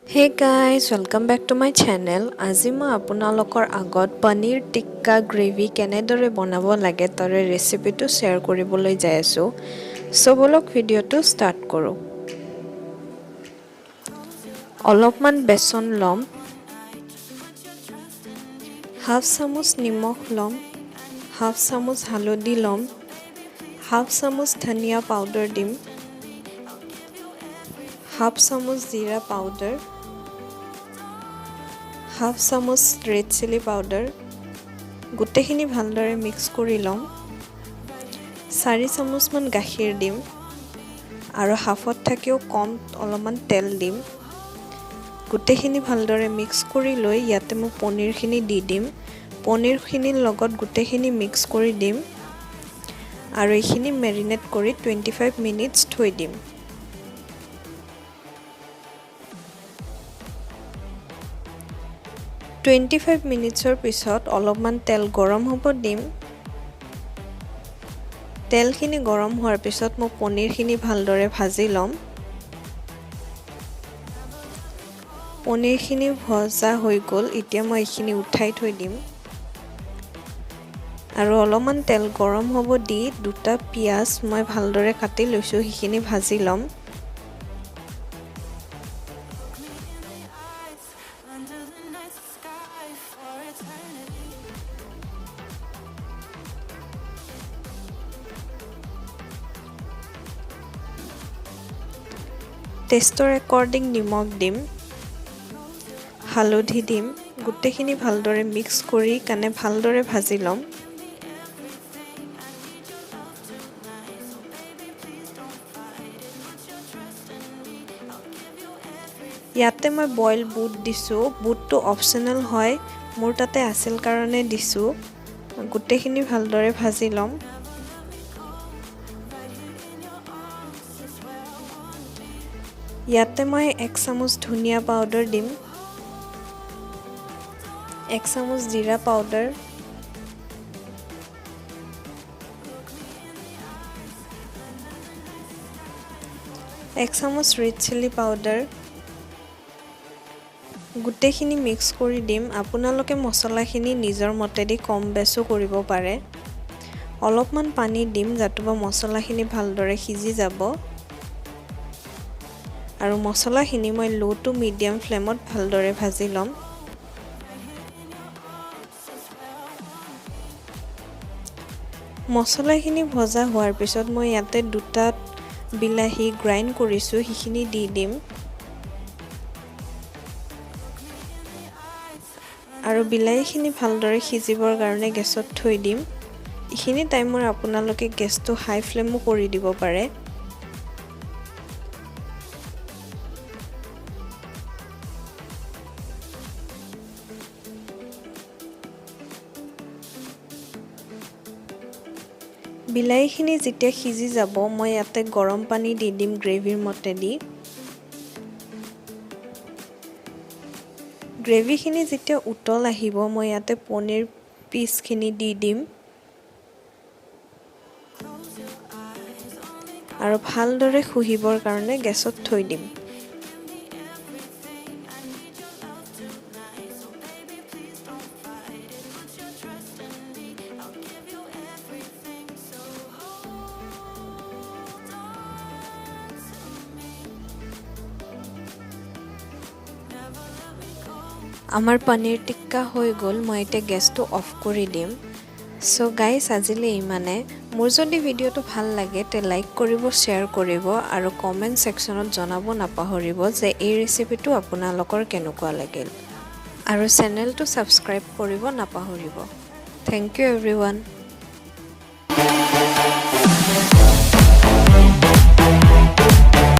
Hey guys, welcome back to my channel. আজি মই আপোনালোকৰ আগত পনীৰ টিক্কা গ্ৰেভি কেনেদৰে বনাব লাগে তাৰ ৰেচিপিটো শেয়াৰ কৰিবলৈ যাই আছো। সো বলক ভিডিওটো ষ্টাৰ্ট কৰো। অলপমান বেসন লম, হাফ চামুচ নিমখ লম, হাফ চামুচ হালধি লম, হাফ চামুচ ধনিয়া পাউডাৰ দিম, হাফ চামুচ জিৰা পাউডাৰ, হাফ চামুচ ৰেড চিলি পাউডাৰ গোটেইখিনি ভালদৰে মিক্স কৰি লম। 4 চামুচ মান গাখীৰ দিম আৰু হাফত থাকিও কম অলপমান তেল দিম। গোটেইখিনি ভালদৰে মিক্স কৰি লৈ ইয়াতে মই পনীৰখিনি দি দিম। পনীৰখিনিৰ লগত গোটেইখিনি মিক্স কৰি দিম আৰু এইখিনি মেৰিনেট কৰি 25 মিনিটছ থৈ দিম। $25 মিনিটছৰ পিছত অলপমান তেল গৰম হ'ব দিম। তেলখিনি গৰম হোৱাৰ পিছত মই পনীৰখিনি ভালদৰে ভাজি লম। পনীৰখিনি ভজা হৈ গ'ল, এতিয়া মই এইখিনি উঠাই থৈ দিম আৰু অলপমান তেল গৰম হ'ব দি দুটা পিয়াজ মই ভালদৰে কাটি লৈছো, সেইখিনি ভাজি লম। টেষ্টৰ একৰ্ডিং নিমখ দিম, হালধি দিম, গোটেইখিনি ভালদৰে মিক্স কৰি কানে ভালদৰে ভাজি লম। ইয়াতে মই বইল বুট দিছো, বুটটো অপচনেল হয়, মোৰ তাতে আছিল কাৰণে দিছো। গোটেইখিনি ভালদৰে ভাজি লম। ইয়াতে মই 1 চামুচ ধনিয়া পাউডাৰ দিম, 1 চামুচ জিৰা পাউডাৰ, 1 চামুচ ৰেড চিলি পাউডাৰ গোটেইখিনি মিক্স কৰি দিম। আপোনালোকে মছলাখিনি নিজৰ মতেদি কম বেছো কৰিব পাৰে। অলপমান পানী দিম যাতে মছলাখিনি ভালদৰে সিজি যাব আৰু মছলাখিনি মই লো টু মিডিয়াম ফ্লেমত ভালদৰে ভাজি লম। মছলাখিনি ভজা হোৱাৰ পিছত মই ইয়াতে দুটা বিলাহী গ্ৰাইণ্ড কৰিছো, সেইখিনি দি দিম আৰু বিলাহীখিনি ভালদৰে সিজিবৰ কাৰণে গেছত থৈ দিম। এইখিনি টাইমৰ আপোনালোকে গেছটো হাই ফ্লেমো কৰি দিব পাৰে। বিলাহীখিনি যেতিয়া সিজি যাব মই ইয়াতে গৰম পানী দি দিম গ্ৰেভিৰ মতেদি। গ্ৰেভিখিনি যেতিয়া উতল আহিব মই ইয়াতে পনীৰ পিচখিনি দি দিম আৰু ভালদৰে খুহিবৰ কাৰণে গেছত থৈ দিম। আমাৰ পনীৰ টিক্কা হৈ গ'ল, মই এতিয়া গেছটো অফ কৰি দিম। সো গাইস আজিলে ইমানে। মোৰ যদি ভিডিওটো ভাল লাগে তে লাইক কৰিব, শ্বেয়াৰ কৰিব আৰু কমেন্ট সেকশনত জনাব নাপাহৰিব যে এই ৰেচিপিটো আপোনালোকৰ কেনেকুৱা লাগিল আৰু চেনেলটো সাবস্ক্ৰাইব কৰিব নাপাহৰিব। Thank you এভৰিওয়ান।